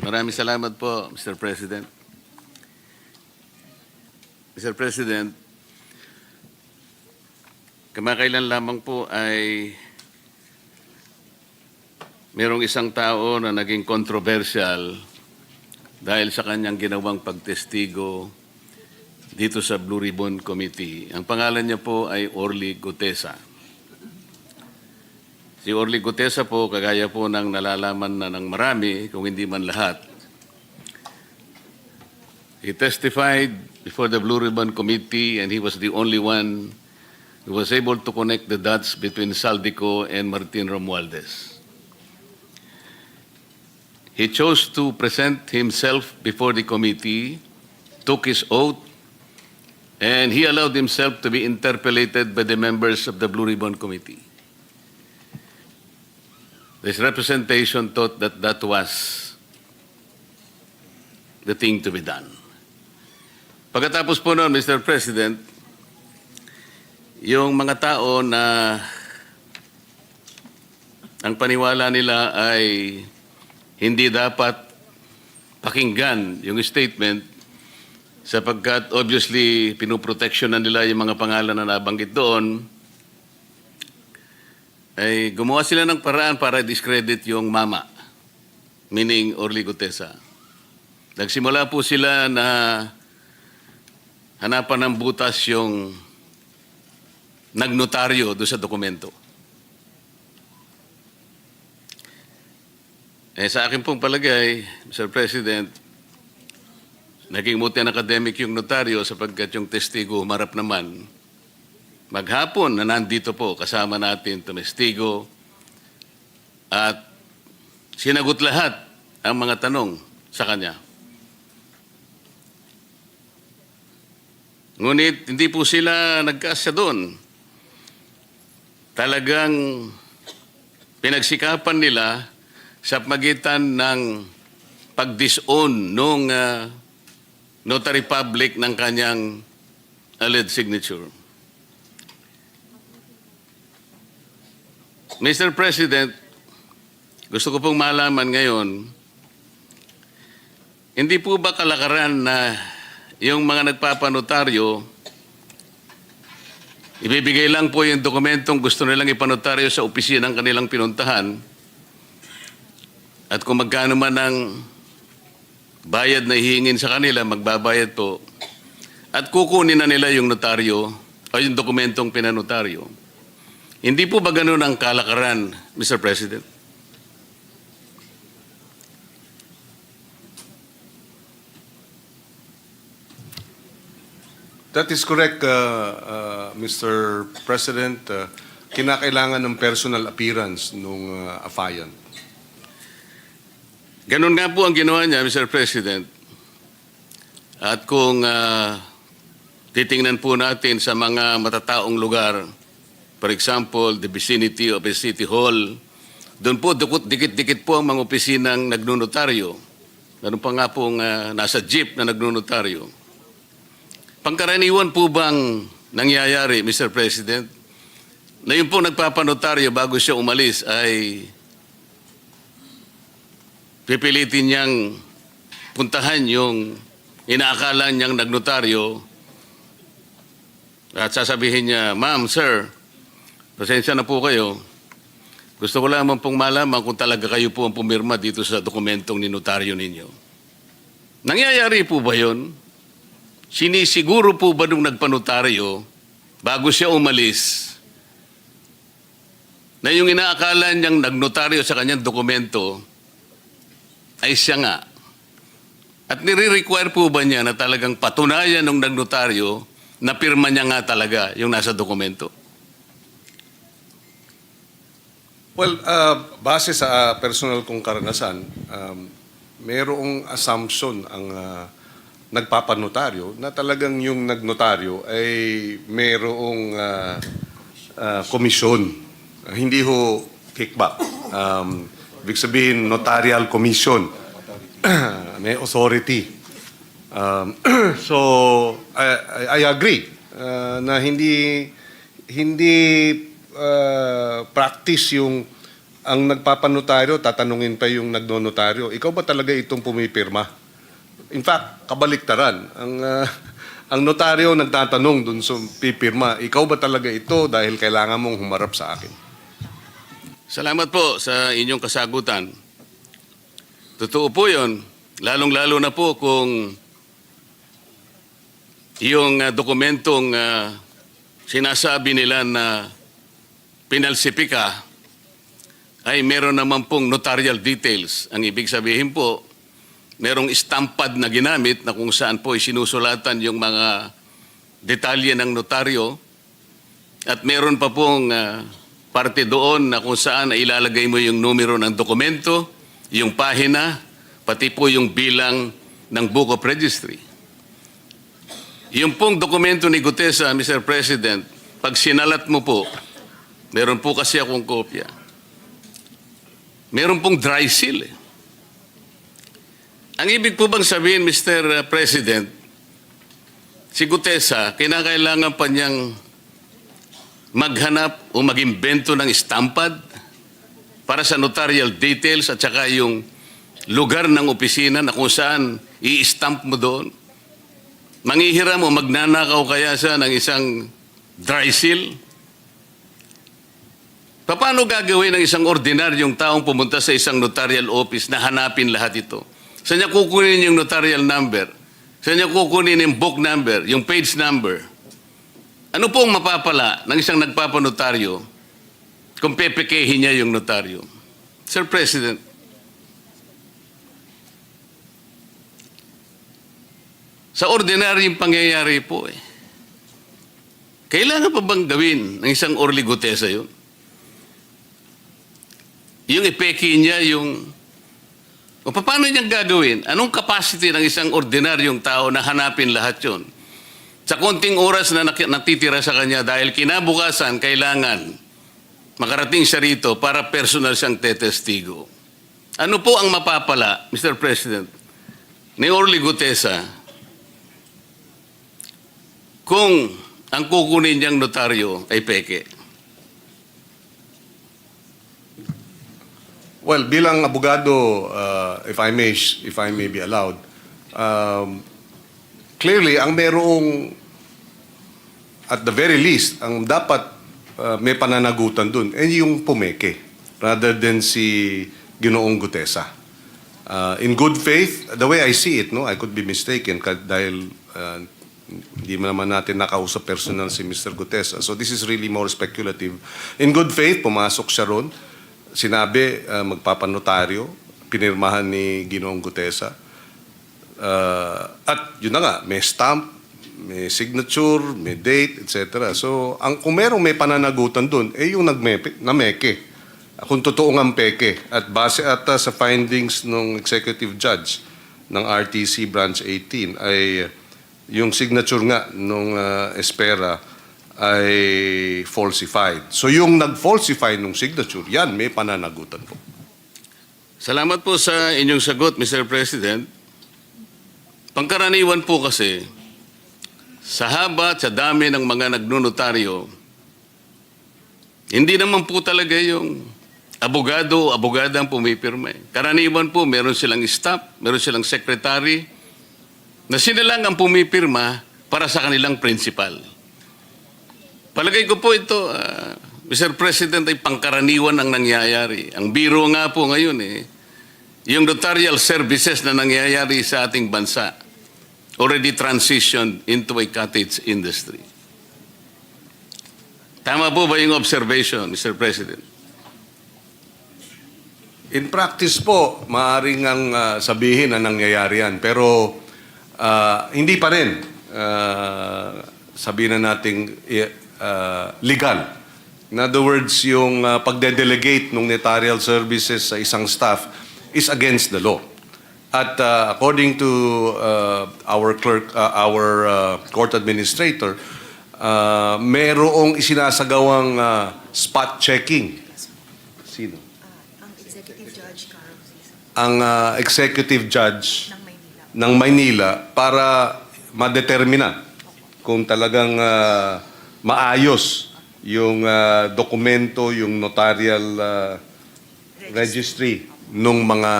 Maraming salamat po, Mr. President. Mr. President, kamakailan lamang po ay merong isang tao na naging controversial dahil sa kanyang ginawang pagtestigo dito sa Blue Ribbon Committee. Ang pangalan niya po ay Orly Gutesa. Si Orly Gutesa po, kagaya po ng nalalaman na ng marami, kung hindi man lahat, he testified before the Blue Ribbon Committee and he was the only one who was able to connect the dots between Saldico and Martin Romualdez. He chose to present himself before the committee, took his oath, and he allowed himself to be interpellated by the members of the Blue Ribbon Committee. This representation thought that that was the thing to be done. Pagkatapos po noon, Mr. President, yung mga tao na ang paniwala nila ay hindi dapat pakinggan yung statement sapagkat obviously pinoproteksyonan nila yung mga pangalan na nabanggit doon, ay gumawa sila ng paraan para discredit yung mama, meaning Orly Gutesa. Nagsimula po sila na hanapan ng butas yung nagnotaryo doon sa dokumento. Sa akin pong palagay, Mr. President, naging muti ang academic yung notaryo sapagkat yung testigo humarap naman. Maghapon na nandito po kasama natin testigo at sinagot lahat ang mga tanong sa kanya. Ngunit hindi po sila nagkasya doon. Talagang pinagsikapan nila sa pagitan ng pag-disown nung notary public ng kanyang alleged signature. Mr. President, gusto ko pong malaman ngayon, hindi po ba kalakaran na yung mga nagpapanotaryo, ibibigay lang po yung dokumentong gusto nilang ipanotaryo sa opisina ng kanilang pinuntahan at kung magkano man ang bayad na hihingin sa kanila, magbabayad po at kukunin na nila yung notaryo o yung dokumentong pinanotaryo. Hindi po ba ganun ang kalakaran, Mr. President? That is correct, Mr. President. Kinakailangan ng personal appearance ng affiant. Ganun nga po ang ginawa niya, Mr. President. At kung titingnan po natin sa mga matataong lugar, for example, the vicinity of a city hall, doon po dikit-dikit po ang mga opisinang nagnunotaryo. Meron pa nga pong nasa jeep na nagnunotaryo. Pangkaraniwan po bang nangyayari, Mr. President, na yung po nagpapanotaryo bago siya umalis ay pipilitin niyang puntahan yung inaakala niyang nagnotaryo at sasabihin niya, "Ma'am, sir, pasensya na po kayo. Gusto ko lamang pong malaman kung talaga kayo po ang pumirma dito sa dokumentong ninotaryo ninyo." Nangyayari po ba yun? Sinisiguro po ba nung nagpanotaryo bago siya umalis na yung inaakala niyang nagnotaryo sa kanyang dokumento ay siya nga? At nire-require po ba niya na talagang patunayan ng nagnotaryo na pirma niya nga talaga yung nasa dokumento? Well, base sa personal kong karanasan, mayroong assumption ang nagpapanotaryo na talagang yung nagnotaryo ay mayroong komisyon. Hindi ho kickback. Ibig sabihin, notarial commission. May authority. So, I agree na hindi practice yung ang nagpapanotaryo, tatanungin pa yung nagnonotaryo, ikaw ba talaga itong pumipirma? In fact, kabaliktaran. Ang notaryo nagtatanong dun sa pipirma, ikaw ba talaga ito dahil kailangan mong humarap sa akin? Salamat po sa inyong kasagutan. Totoo po yun, lalong-lalo na po kung yung dokumentong sinasabi nila na pinalsipika ay meron naman pong notarial details. Ang ibig sabihin po, merong stampad na ginamit na kung saan po sinusulatan yung mga detalye ng notaryo at meron pa pong parte doon na kung saan ay ilalagay mo yung numero ng dokumento, yung pahina, pati po yung bilang ng Book of Registry. Yung pong dokumento ni Gutesa, Mr. President, pag sinalat mo po, meron po kasi akong kopya. Meron pong dry seal. Ang ibig po bang sabihin, Mr. President, si Gutesa, kinakailangan pa niyang maghanap o mag-imbento ng stampad para sa notarial details at saka yung lugar ng opisina na kung saan i-stamp mo doon. Manghihiram o magnanakaw kaya siya ng isang dry seal? Paano gagawin ng isang ordinaryong taong pumunta sa isang notarial office na hanapin lahat ito? Saan niya kukunin yung notarial number? Saan niya kukunin yung book number, yung page number? Ano po ang mapapala ng isang nagpapanotaryo kung pepekehin niya yung notaryo? Sir President, sa ordinaryong pangyayari po kailangan pa bang gawin ng isang Orly Gutesa yun? Yung ipeke niya yung... O paano niyang gagawin? Anong capacity ng isang ordinaryong tao na hanapin lahat yun? Sa konting oras na natitira sa kanya dahil kinabukasan kailangan makarating siya rito para personal siyang tetestigo. Ano po ang mapapala, Mr. President, ni Orly Gutesa kung ang kukunin niyang notaryo ay peke? Well, bilang abogado, if I may be allowed, clearly, ang merong, at the very least, ang dapat may pananagutan dun, yung pumeke, rather than si Ginoong Gutesa. In good faith, the way I see it, no, I could be mistaken dahil hindi naman natin nakausap personal si Mr. Gutesa. So this is really more speculative. In good faith, pumasok siya ron. Sinabi, magpapanotaryo, pinirmahan ni Ginoong Gutesa. At yun na nga, may stamp, may signature, may date, etc. So, kung merong may pananagutan dun, yung nameke. Kung totoo nga ang peke. At base ata sa findings ng executive judge ng RTC Branch 18 ay yung signature nga nung Espera ay falsified. So yung nag-falsify nung signature, yan, may pananagutan po. Salamat po sa inyong sagot, Mr. President. Pangkaraniwan po kasi, sa haba at sa dami ng mga nagnunotaryo, hindi naman po talaga yung abogado o abogada ang pumipirma. Karaniwan po, meron silang staff, meron silang secretary, na sila lang ang pumipirma para sa kanilang principal. Palagay ko po ito, Mr. President, ay pangkaraniwan ang nangyayari. Ang biro nga po ngayon yung notarial services na nangyayari sa ating bansa already transitioned into a cottage industry. Tama po ba yung observation, Mr. President? In practice po, maaaring ang sabihin na nangyayari yan. Pero hindi pa rin sabihin na nating legal. In other words, yung pagde-delegate ng notarial services sa isang staff is against the law. At according to our court administrator, merong isinasagawang spot checking. Sino? Ang executive judge, Carl. Ang executive judge Ng Maynila. ng Maynila para madetermina kung talagang maayos yung dokumento, yung notarial registry nung mga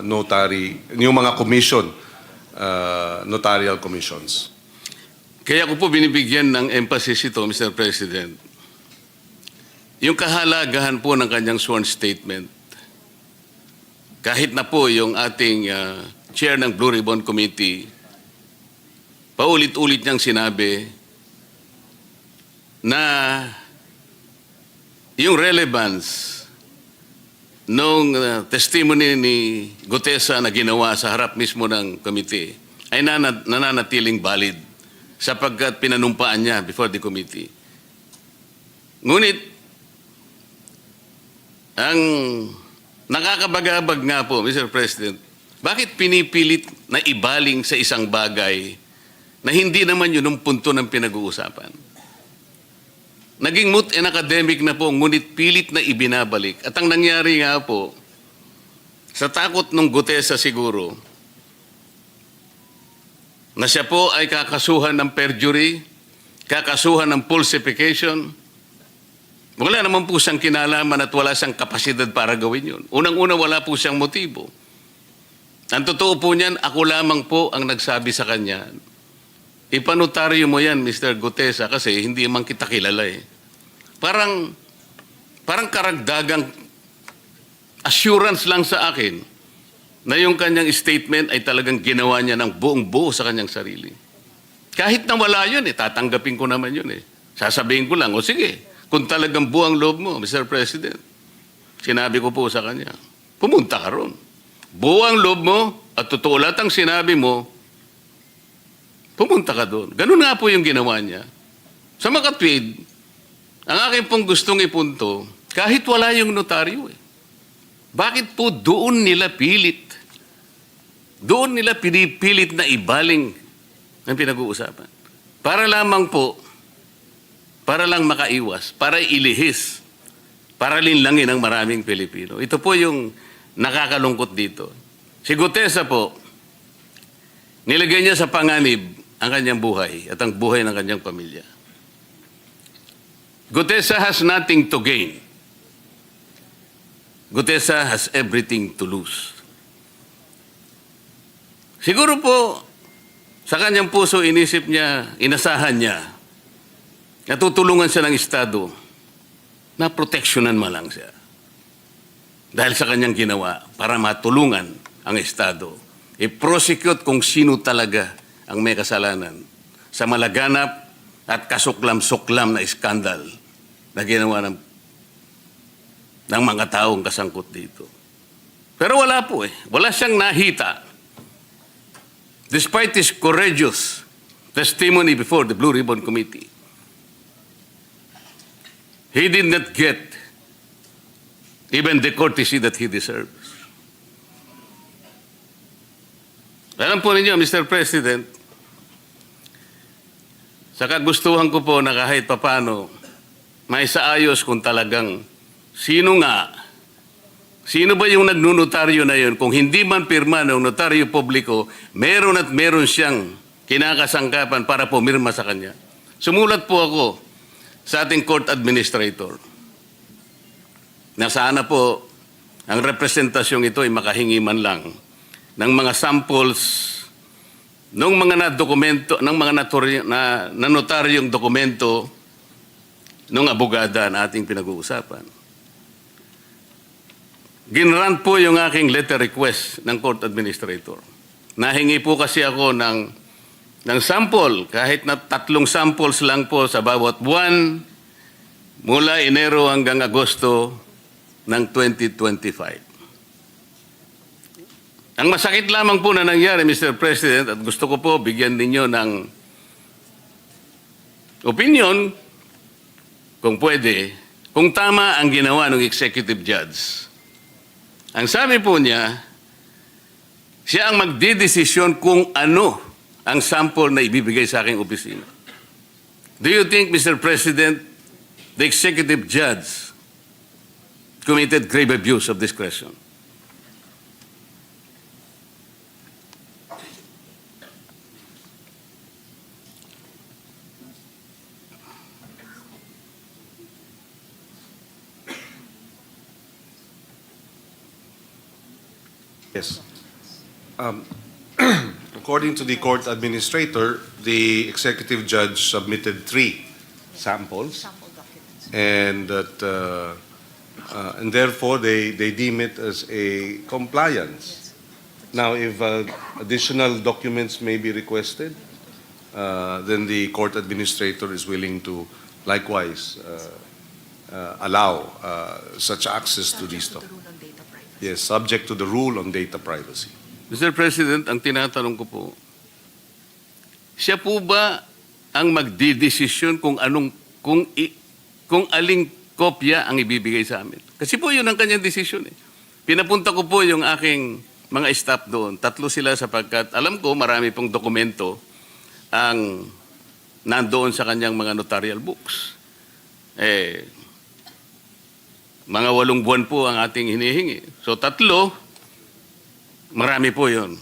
notary, yung mga commission, notarial commissions. Kaya ko po binibigyan ng emphasis ito, Mr. President. Yung kahalagahan po ng kanyang sworn statement, kahit na po yung ating chair ng Blue Ribbon Committee, paulit-ulit niyang sinabi na yung relevance nung testimony ni Gutesa na ginawa sa harap mismo ng committee ay nananatiling valid sapagkat pinanumpaan niya before the committee. Ngunit, ang nakakabagabag nga po, Mr. President, bakit pinipilit na ibaling sa isang bagay na hindi naman yun ang punto ng pinag-uusapan? Naging moot and academic na po, ngunit pilit na ibinabalik. At ang nangyari nga po, sa takot ng Gutesa siguro, na siya po ay kakasuhan ng perjury, kakasuhan ng falsification. Wala naman po siyang kinalaman at wala siyang kapasidad para gawin yun. Unang-una, wala po siyang motibo. Ang totoo po niyan, ako lamang po ang nagsabi sa kanya, ipanotaryo mo yan, Mr. Gutesa, kasi hindi man kita kilala eh. Parang karagdagang assurance lang sa akin na yung kanyang statement ay talagang ginawa niya ng buong buo sa kanyang sarili. Kahit na wala yun eh, tatanggapin ko naman yun eh. Sasabihin ko lang, o sige, kung talagang buong loob mo, Mr. President, sinabi ko po sa kanya, pumunta ka ron. Buong loob mo at totoo lahat ang sinabi mo, pumunta ka doon. Ganun nga po yung ginawa niya. Sa makatwid, ang akin pong gustong ipunto, kahit wala yung notaryo eh. Bakit po doon nila pilit? Doon nila pinipilit na ibaling ang pinag-uusapan. Para lamang po, para lang makaiwas, para ilihis, para linlangin ang maraming Pilipino. Ito po yung nakakalungkot dito. Si Gutesa po, nilagay niya sa panganib ang kanyang buhay at ang buhay ng kanyang pamilya. Gutesa has nothing to gain. Gutesa has everything to lose. Siguro po, sa kanyang puso, inisip niya, inasahan niya, natutulungan siya ng Estado na proteksyonan man lang siya. Dahil sa kanyang ginawa, para matulungan ang Estado, i-prosecute kung sino talaga ang may kasalanan sa malaganap at kasuklam-suklam na iskandal na ginawa ng mga taong kasangkot dito. Pero wala po eh. Wala siyang nahita. Despite his courageous testimony before the Blue Ribbon Committee, he did not get even the courtesy that he deserves. Alam po ninyo, Mr. President, sa kagustuhan ko po na kahit papano, maisaayos kung talagang sino ba yung nagnunotaryo na yun? Kung hindi man pirma ng notaryo publiko, meron at meron siyang kinakasangkapan para pumirma sa kanya. Sumulat po ako sa ating court administrator na sana po ang representasyong ito ay makahingi man lang ng mga samples ng mga dokumento, ng mga notaryong dokumento ng abogada na ating pinag-uusapan. Ginrant po yung aking letter request ng court administrator. Nahingi po kasi ako ng sample, kahit na 3 samples lang po sa bawat buwan, mula Enero hanggang Agosto ng 2025. Ang masakit lamang po na nangyari, Mr. President, at gusto ko po bigyan ninyo ng opinion, kung pwede, kung tama ang ginawa ng executive judge. Ang sabi po niya, siya ang magdidesisyon kung ano ang sample na ibibigay sa aking opisina. Do you think, Mr. President, the executive judge committed grave abuse of discretion? Yes. According to the court administrator, the executive judge submitted 3 samples, Sample documents. and therefore they deem it as a compliance. Now, if additional documents may be requested, then the court administrator is willing to likewise allow such access to these Subject to the documents. rule on data privacy. Yes, subject to the rule on data privacy. Mr. President, ang tinatanong ko po, siya po ba ang magdidesisyon kung aling kopya ang ibibigay sa amin? Kasi po yun ang kanyang desisyon eh. Pinapunta ko po yung aking mga staff doon. 3 sila sapagkat alam ko marami pong dokumento ang nandoon sa kanyang mga notarial books. Mga 8 buwan po ang ating hinihingi. So 3, marami po yun.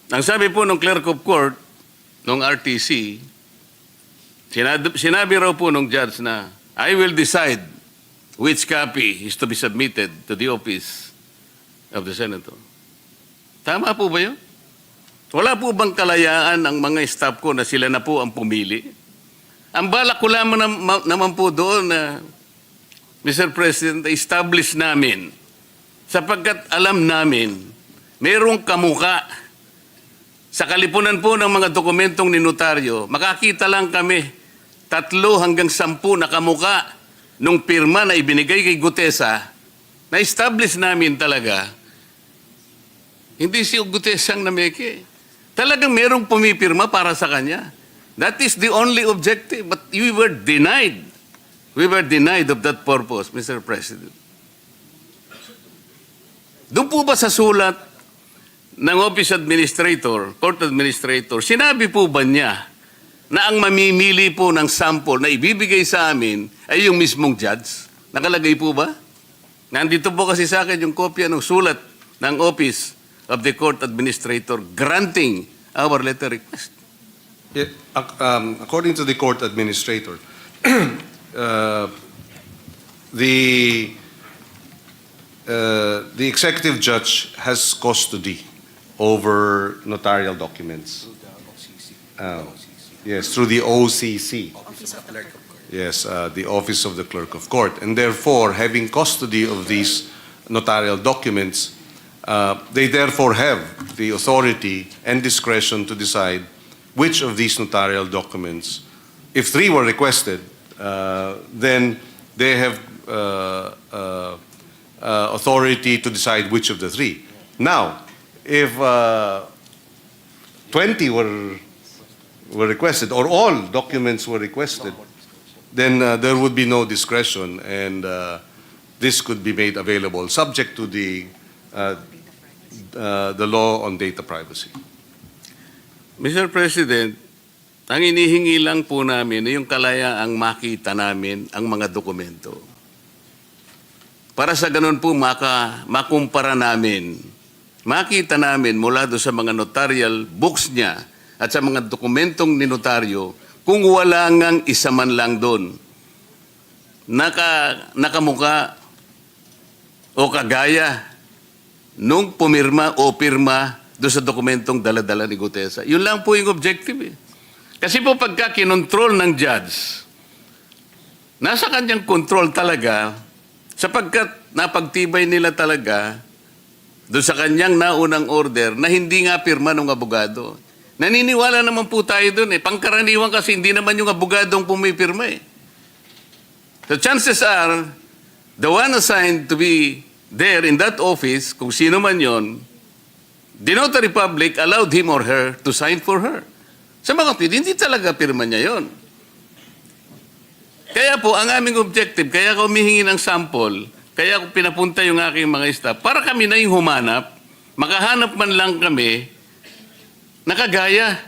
Ang sabi po ng clerk of court, ng RTC, sinabi raw po ng judge na, I will decide which copy is to be submitted to the office of the senator. Tama po ba yun? Wala po bang kalayaan ang mga staff ko na sila na po ang pumili? Ang balak ko lamang naman po doon na, Mr. President, establish namin sapagkat alam namin merong kamuka. Sa kalipunan po ng mga dokumentong ninotaryo, makakita lang kami 3 hanggang 10 na kamuka nung pirma na ibinigay kay Gutesa, na-establish namin talaga, hindi si Gutesa ang nameke. Talagang merong pumipirma para sa kanya. That is the only objective. But we were denied. We were denied of that purpose, Mr. President. Doon po ba sa sulat ng Office Administrator, Court Administrator, sinabi po ba niya na ang mamimili po ng sample na ibibigay sa amin ay yung mismong judge? Nakalagay po ba? Nandito po kasi sa akin yung kopya ng sulat ng Office of the Court Administrator granting our letter request. Yeah, according to the court administrator, the executive judge has custody over notarial documents. Yes, through the OCC. Office of the Clerk. Yes, the Office of the Clerk of Court. And therefore, having custody of these notarial documents, they therefore have the authority and discretion to decide which of these notarial documents, if 3 were requested, then they have authority to decide which of the 3. Now, if 20 were requested, or all documents were requested, then there would be no discretion, and this could be made available subject to the law on data privacy. Mr. President, ang inihingi lang po namin ay yung kalayaang makita namin ang mga dokumento. Para sa ganun po makumpara namin, makita namin mula doon sa mga notarial books niya at sa mga dokumentong ninotaryo kung wala ngang isa man lang doon nakamuka o kagaya nung pumirma o pirma doon sa dokumentong dala-dala ni Gutesa. Yun lang po yung objective eh. Kasi po pagka kinontrol ng judge, nasa kanyang control talaga sapagkat napagtibay nila talaga doon sa kanyang naunang order na hindi nga pirma ng abogado. Naniniwala naman po tayo doon eh. Pangkaraniwan kasi hindi naman yung abogadong pumipirma eh. The chances are, the one assigned to be there in that office, kung sino man yon, the notary public allowed him or her to sign for her. Sa mga kapatid, hindi talaga pirma niya yon. Kaya po, ang aming objective, kaya ako humihingi ng sample, kaya ako pinapunta yung aking mga staff, para kami na yung humanap, makahanap man lang kami, nakagaya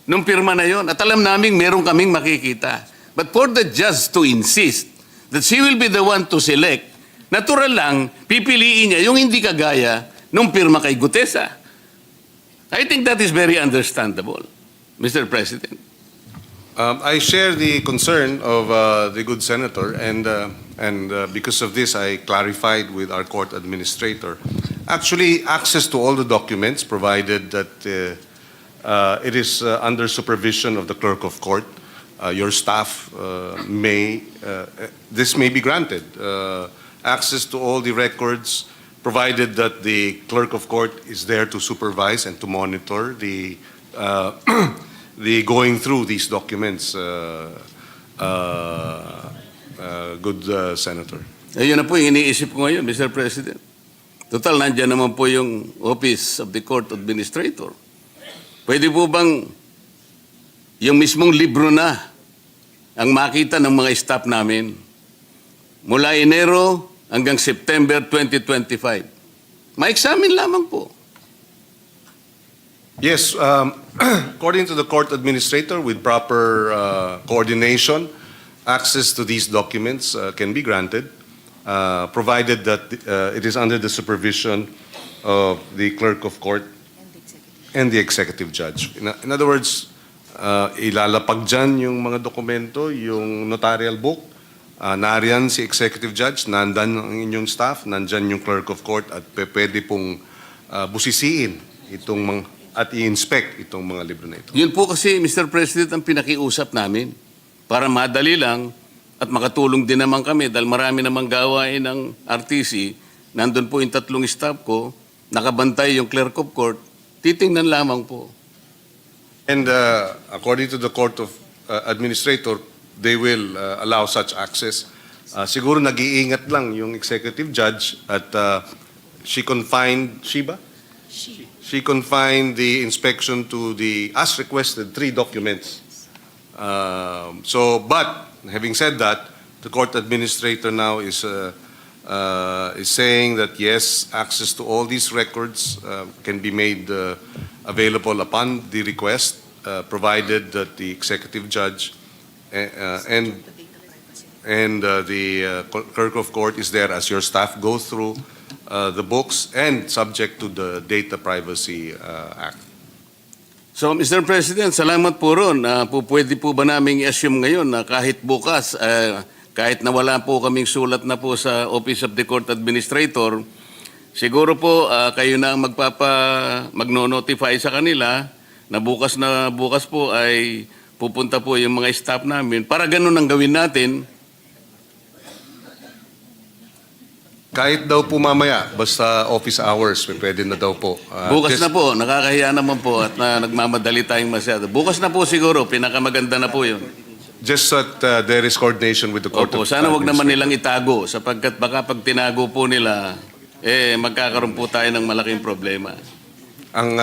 nung pirma na yon. At alam namin, meron kaming makikita. But for the judge to insist that she will be the one to select, natural lang, pipiliin niya yung hindi kagaya nung pirma kay Gutesa. I think that is very understandable, Mr. President. I share the concern of the good senator, and because of this, I clarified with our court administrator Actually, access to all the documents, provided that it is under supervision of the clerk of court. Your staff this may be granted. Access to all the records, provided that the clerk of court is there to supervise and to monitor the the going through these documents, good Senator. Ayun na po yung iniisip ko ngayon, Mr. President. Total, nandyan naman po yung Office of the Court Administrator. Pwede po bang yung mismong libro na ang makita ng mga staff namin mula Enero hanggang September 2025? Ma-examine lamang po. Yes, according to the court administrator, with proper coordination, access to these documents can be granted, provided that it is under the supervision of the clerk of court And the executive. and the executive judge. In other words, ilalapag dyan yung mga dokumento, yung notarial book, nariyan si executive judge, nandan ang inyong staff, nandyan yung clerk of court, at pwede pong busisiin itong mga, at i-inspect itong mga libro na ito. Yun po kasi, Mr. President, ang pinakiusap namin para madali lang at makatulong din naman kami dahil marami namang gawain ng RTC. Nandun po yung 3 staff ko, nakabantay yung clerk of court, titingnan lamang po. And according to the court of administrator, they will allow such access. Siguro nag-iingat lang yung executive judge at she confined the inspection to the, as requested, 3 documents. But having said that, the court administrator now is saying that yes, access to all these records can be made available upon the request, provided that the executive judge and the clerk of court is there as your staff go through the books and subject to the Data Privacy Act. So, Mr. President, salamat po ron. Pwede po ba naming i-assume ngayon na kahit bukas, kahit na wala po kaming sulat na po sa Office of the Court Administrator, siguro po kayo na ang magno-notify sa kanila na bukas po ay pupunta po yung mga staff namin. Para ganun ang gawin natin. Kahit daw po mamaya, basta office hours, pwede na daw po. Bukas na po, nakakahiya naman po at nagmamadali tayong masyado. Bukas na po siguro, pinakamaganda na po yun. Just that there is coordination with the court. Opo, sana wag naman nilang itago sapagkat baka pag tinago po nila, magkakaroon po tayo ng malaking problema. Ang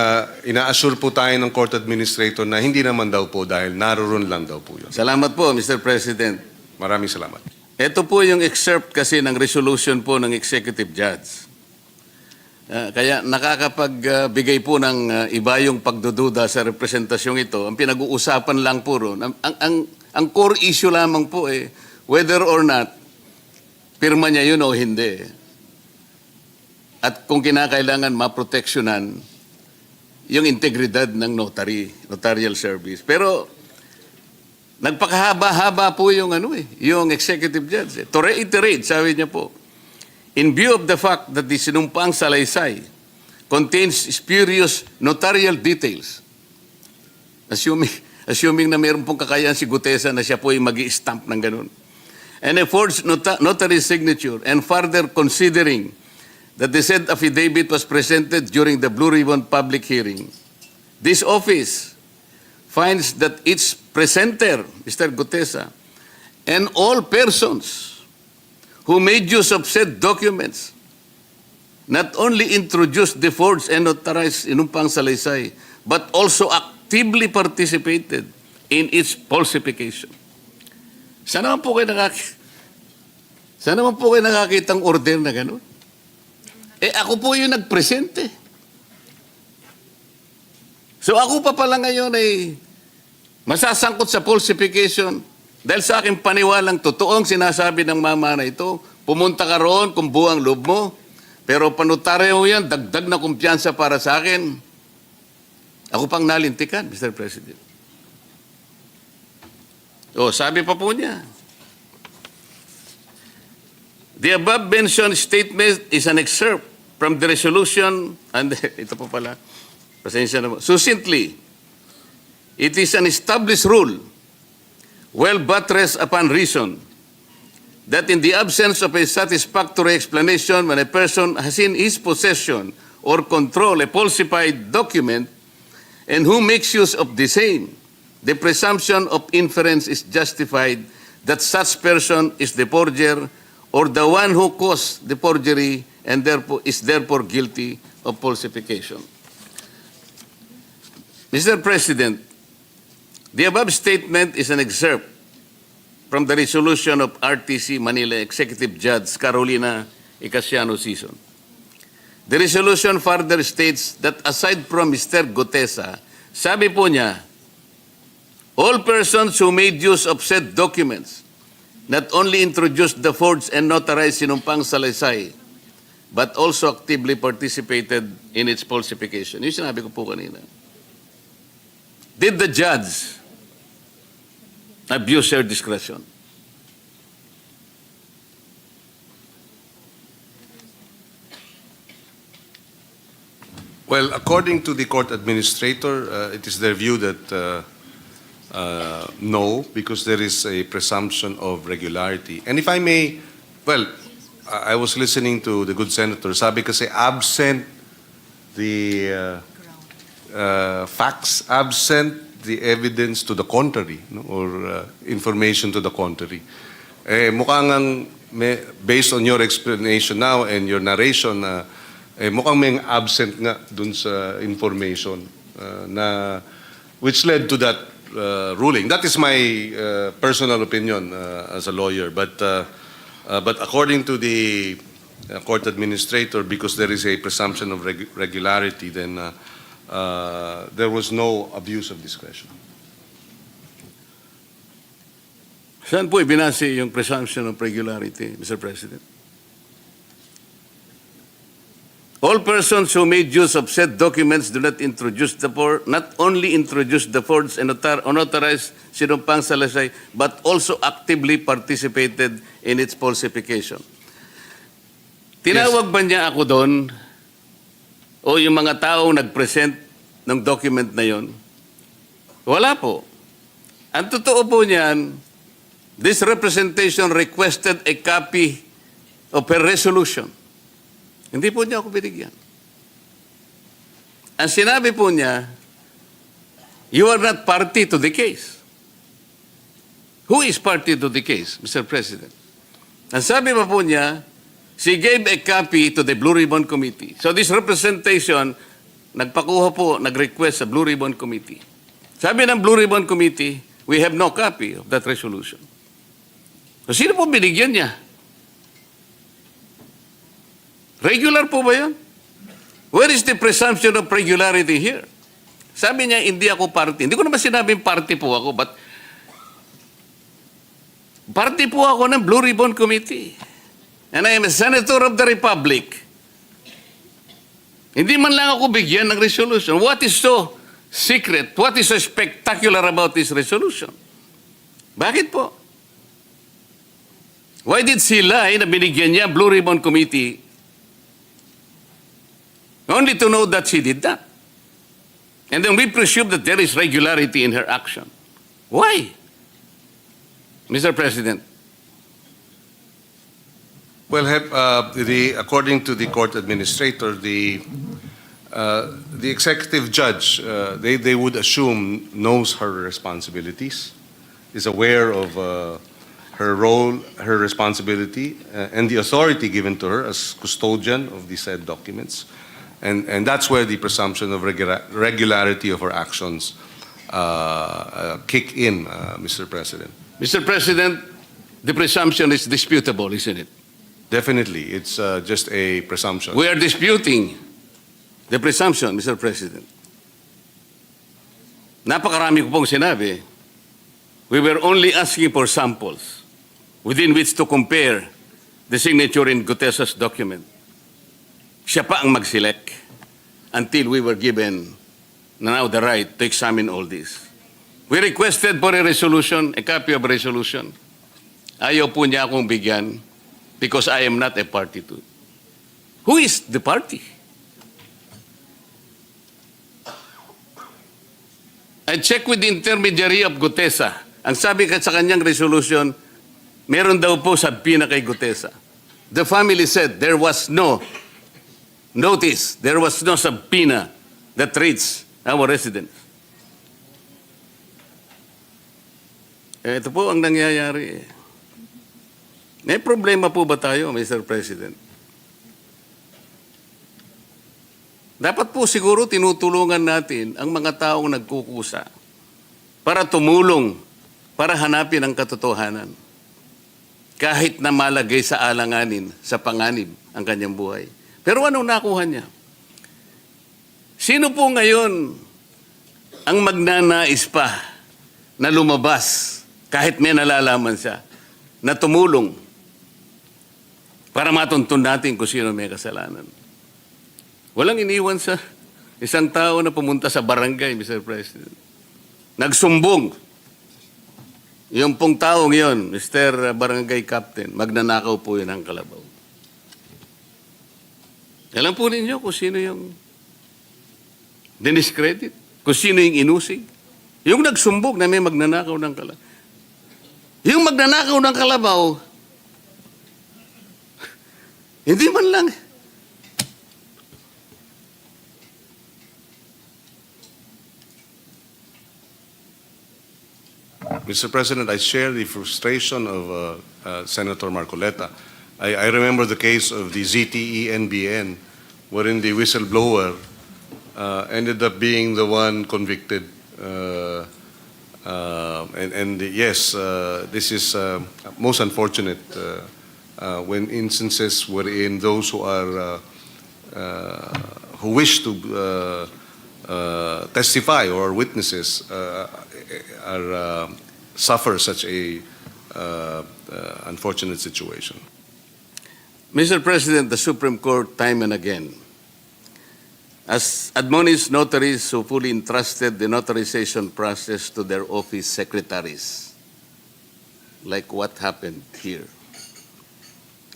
ina-assure po tayo ng court administrator na hindi naman daw po dahil naroon lang daw po yun. Salamat po, Mr. President. Maraming salamat. Ito po yung excerpt kasi ng resolution po ng executive judge. Kaya nakakapagbigay po ng iba yung pagdududa sa representasyong ito. Ang pinag-uusapan lang po ron. Ang core issue lamang po whether or not pirma niya yun o hindi. At kung kinakailangan maproteksyonan yung integridad ng notarial service. Pero nagpakahaba-haba po yung yung executive judge. To reiterate, sabi niya po, in view of the fact that the sinumpaang salaysay contains spurious notarial details, assuming na mayroon pong kakayahan si Gutesa na siya po ay mag-i-stamp ng ganun, and a forged notary signature, and further considering that the said affidavit was presented during the Blue Ribbon public hearing, this office finds that its presenter, Mr. Gutesa, and all persons who made use of said documents not only introduced the forged and notarized inumpang salaysay, but also actively participated in its falsification. Sana naman po kayo nakakitang order na gano'n? Ako po yung nagpresente. So ako pa pala ngayon ay masasangkot sa falsification dahil sa aking paniwalang totoong sinasabi ng mama na ito, pumunta ka roon kung buwang loob mo, pero panutaryo mo yan, dagdag na kumpiyansa para sa akin. Ako pang nalintikan, Mr. President. Sabi pa po niya, the above-mentioned statement is an excerpt from the resolution, and ito po pala, pasensya na po. Succinctly, it is an established rule, well buttressed upon reason, that in the absence of a satisfactory explanation when a person has in his possession or control a falsified document and who makes use of the same, the presumption of inference is justified that such person is the forger or the one who caused the forgery and therefore is therefore guilty of falsification. Mr. President, the above statement is an excerpt from the resolution of RTC Manila Executive Judge Carolina Icasiano Sison. The resolution further states that aside from Mr. Gutesa, sabi po niya, all persons who made use of said documents not only introduced the forged and notarized sinumpang salaysay, but also actively participated in its falsification. Yung sinabi ko po kanina. Did the judge abuse her discretion? Well, according to the court administrator, it is their view that no, because there is a presumption of regularity. And if I may, well, I was listening to the good senator. Sabi kasi absent the facts, absent the evidence to the contrary, no? Or information to the contrary. Mukhang based on your explanation now and your narration, mukhang may absent nga dun sa information na which led to that ruling. That is my personal opinion as a lawyer. But according to the court administrator, because there is a presumption of regularity, then there was no abuse of discretion. Saan po ibinase yung presumption of regularity, Mr. President? All persons who made use of said documents do not only introduce the forged and unauthorized sinumpang salaysay, but also actively participated in its falsification. Tinawag ba niya ako doon o yung mga taong nag-present ng document na yon? Wala po. Ang totoo po niyan, this representation requested a copy of her resolution. Hindi po niya ako binigyan. Ang sinabi po niya, you are not party to the case. Who is party to the case, Mr. President? Ang sabi pa po niya, she gave a copy to the Blue Ribbon Committee. So this representation, nagpakuha po, nag-request sa Blue Ribbon Committee. Sabi ng Blue Ribbon Committee, we have no copy of that resolution. So sino po binigyan niya? Regular po ba yun? Where is the presumption of regularity here? Sabi niya, hindi ako party. Hindi ko naman sinabing party po ako, but party po ako ng Blue Ribbon Committee. And I am a senator of the Republic. Hindi man lang ako bigyan ng resolution. What is so secret? What is so spectacular about this resolution? Bakit po? Why did she lie na binigyan niya Blue Ribbon Committee only to know that she did that? And then we presume that there is regularity in her action. Why? Mr. President. Well, according to the court administrator, the executive judge, they would assume knows her responsibilities, is aware of her role, her responsibility, and the authority given to her as custodian of the said documents. And that's where the presumption of regularity of her actions kick in, Mr. President. Mr. President, the presumption is disputable, isn't it? Definitely, it's just a presumption. We are disputing the presumption, Mr. President. Napakarami ko pong sinabi. We were only asking for samples within which to compare the signature in Gutesa's document. Siya pa ang mag-select until we were given now the right to examine all this. We requested for a resolution, a copy of a resolution. Ayaw po niya akong bigyan because I am not a party to. Who is the party? I check with the intermediary of Gutesa. Ang sabi sa kanyang resolution, meron daw po sabina kay Gutesa. The family said there was no notice, there was no subpoena that reached our residence. Ito po ang nangyayari. May problema po ba tayo, Mr. President? Dapat po siguro tinutulungan natin ang mga taong nagkukusa para tumulong, para hanapin ang katotohanan. Kahit na malagay sa alanganin, sa panganib ang kanyang buhay. Pero anong nakuha niya? Sino po ngayon ang magnanais pa na lumabas kahit may nalalaman siya na tumulong para matuntun natin kung sino may kasalanan? Walang iniwan sa isang tao na pumunta sa barangay, Mr. President. Nagsumbong. Yung pong taong yon, Mr. Barangay Captain, magnanakaw po yun ang kalabaw. Alam po ninyo kung sino yung diniscredit, kung sino yung inusig. Yung nagsumbong na may magnanakaw ng kalabaw. Yung magnanakaw ng kalabaw, hindi man lang. Mr. President, I share the frustration of Senator Marcoleta. I remember the case of the ZTE-NBN, wherein the whistleblower ended up being the one convicted. Yes, this is most unfortunate when instances wherein those who are who wish to testify or witnesses suffer such a unfortunate situation. Mr. President, the Supreme Court, time and again, has admonished notaries who fully entrusted the notarization process to their office secretaries, like what happened here,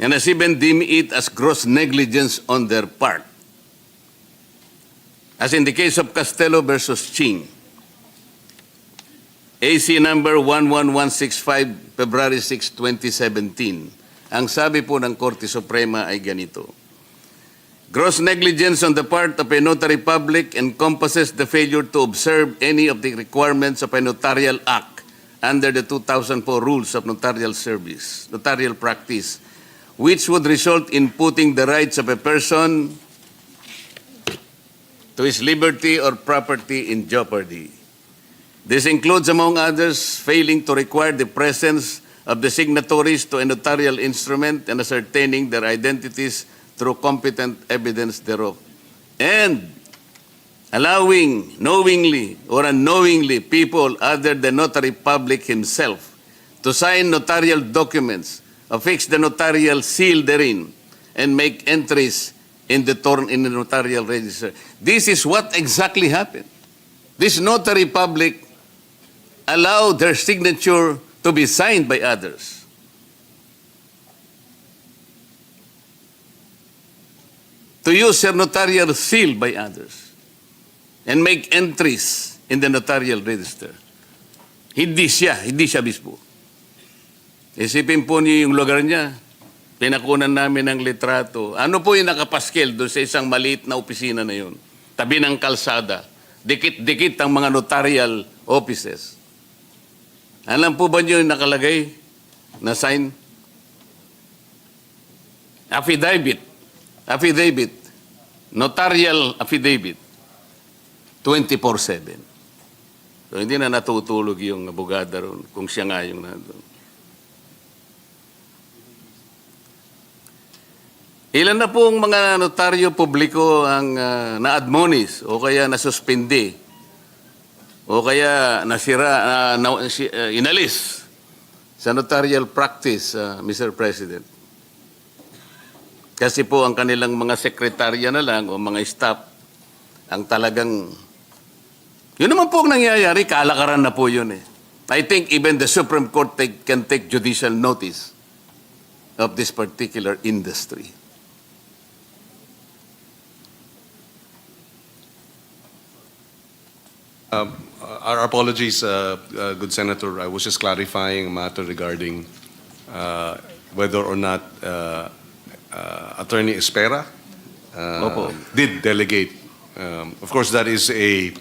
and has even deemed it as gross negligence on their part, as in the case of Castelo versus Ching, AC number 11165, February 6, 2017. Ang sabi po ng Korte Suprema ay ganito: gross negligence on the part of a notary public encompasses the failure to observe any of the requirements of a notarial act under the 2004 rules of notarial service, notarial practice, which would result in putting the rights of a person to his liberty or property in jeopardy. This includes, among others, failing to require the presence of the signatories to a notarial instrument and ascertaining their identities through competent evidence thereof, and allowing knowingly or unknowingly people other than notary public himself to sign notarial documents, affix the notarial seal therein, and make entries in the notarial register. This is what exactly happened. This notary public allowed their signature to be signed by others. To use their notarial seal by others and make entries in the notarial register. Hindi siya mismo. Isipin po niyo yung lugar niya. Pinakunan namin ng litrato. Ano po yung nakapaskel doon sa isang maliit na opisina na yun? Tabi ng kalsada. Dikit-dikit ang mga notarial offices. Alam po ba niyo yung nakalagay na sign? Affidavit. Notarial affidavit. 24/7. So hindi na natutulog yung abogada ron kung siya nga yung nandun. Ilan na pong mga notaryo publiko ang na-admonish o kaya nasuspindi o kaya nasira, inalis sa notarial practice, Mr. President. Kasi po ang kanilang mga sekretarya na lang o mga staff ang talagang, yun naman po ang nangyayari, kalakaran na po yun eh. I think even the Supreme Court can take judicial notice of this particular industry. Our apologies, good Senator. I was just clarifying a matter regarding whether or not Attorney Espera Opo. did delegate. Of course, that is a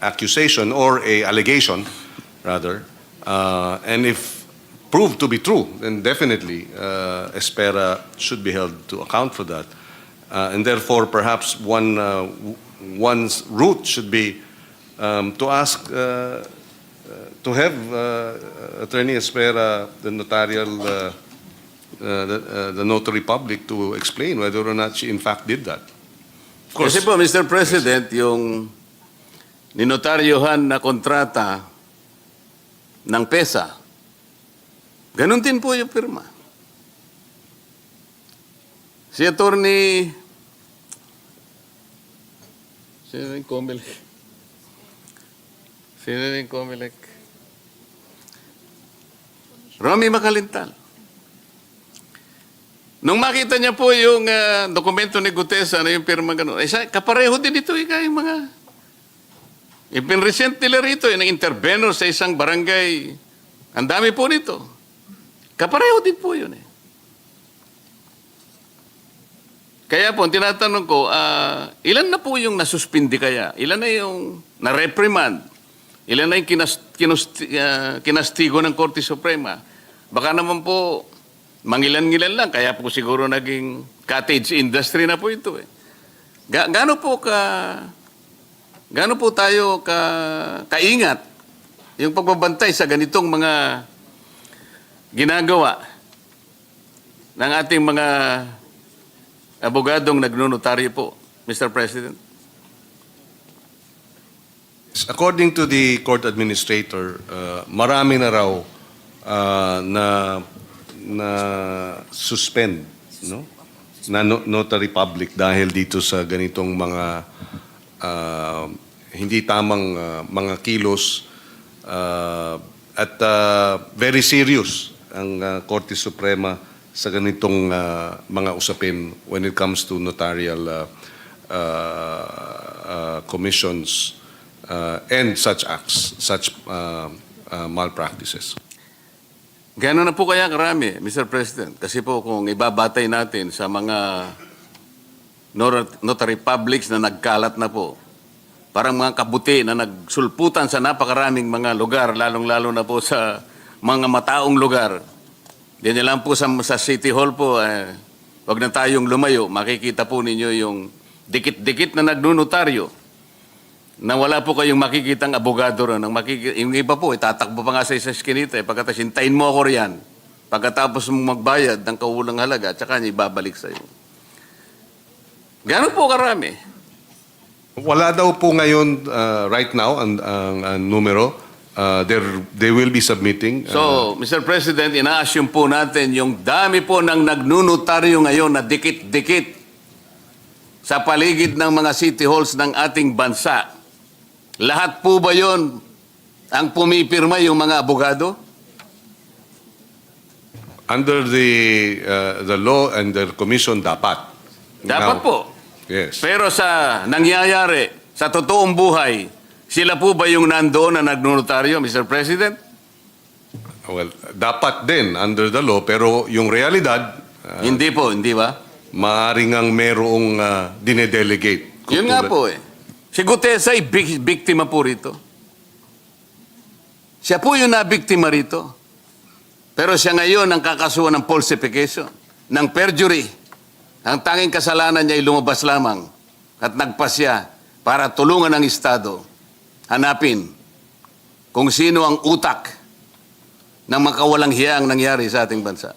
accusation or a allegation, rather. And if proved to be true, then definitely Espera should be held to account for that. And therefore, perhaps one's route should be to ask to have Attorney Espera, the notarial, the notary public, to explain whether or not she in fact did that. Of course, Kasi po, Mr. President, yung ninotaryohan na kontrata ng PESA, ganun din po yung pirma. Si Attorney... Sino yung Comelec? Sino yung Comelec? Romy Macalintal. Nung makita niya po yung dokumento ni Gutesa na yung pirma gano'n, kapareho din ito yung mga... Ipinresent nila rito yung intervenor sa isang barangay. Ang dami po nito. Kapareho din po yun eh. Kaya po, tinatanong ko, ilan na po yung nasuspindi kaya? Ilan na yung na-reprimand? Ilan na yung kinastigo ng Korte Suprema? Baka naman po, mangilan-ngilan lang, kaya po siguro naging cottage industry na po ito eh. Gaano po tayo kaingat yung pagbabantay sa ganitong mga ginagawa ng ating mga abogadong nagnonotaryo po, Mr. President? according to the court administrator, marami na raw na suspend, no? Na notary public dahil dito sa ganitong mga hindi tamang mga kilos at very serious ang Korte Suprema sa ganitong mga usapin when it comes to notarial commissions and such acts, such malpractices. Gano'n na po kaya karami, Mr. President? Kasi po kung ibabatay natin sa mga notary publics na nagkalat na po, parang mga kabuti na nagsulputan sa napakaraming mga lugar, lalong-lalo na po sa mga mataong lugar. Ganyan lang po sa City Hall po, wag na tayong lumayo, makikita po ninyo yung dikit-dikit na nagnunotaryo na wala po kayong makikitang abogado ron. Yung iba po, itatakbo pa nga sa isang skinita. Pagkatapos, hintayin mo ako riyan. Pagkatapos mo magbayad ng kaulang halaga, tsaka niya ibabalik sa'yo. Gano'n po karami? Wala daw po ngayon, right now, ang numero. They will be submitting. So, Mr. President, ina-assume po natin yung dami po ng nagnunotaryo ngayon na dikit-dikit sa paligid ng mga city halls ng ating bansa. Lahat po ba yon ang pumipirma yung mga abogado? Under the law and the commission, dapat. Dapat Now, po. Yes. Pero sa nangyayari, sa totoong buhay, sila po ba yung nandoon na nagnonotaryo, Mr. President? Well, dapat din under the law, pero yung realidad, Hindi po, hindi ba? maaaring ang merong dinedelegate. Yun nga po eh. Si Gutesa ay biktima po rito. Siya po yung nabiktima rito. Pero siya ngayon ang kakasuhan ng falsification, ng perjury. Ang tanging kasalanan niya ay lumabas lamang at nagpasya para tulungan ang Estado hanapin kung sino ang utak ng makawalang hiyang nangyari sa ating bansa.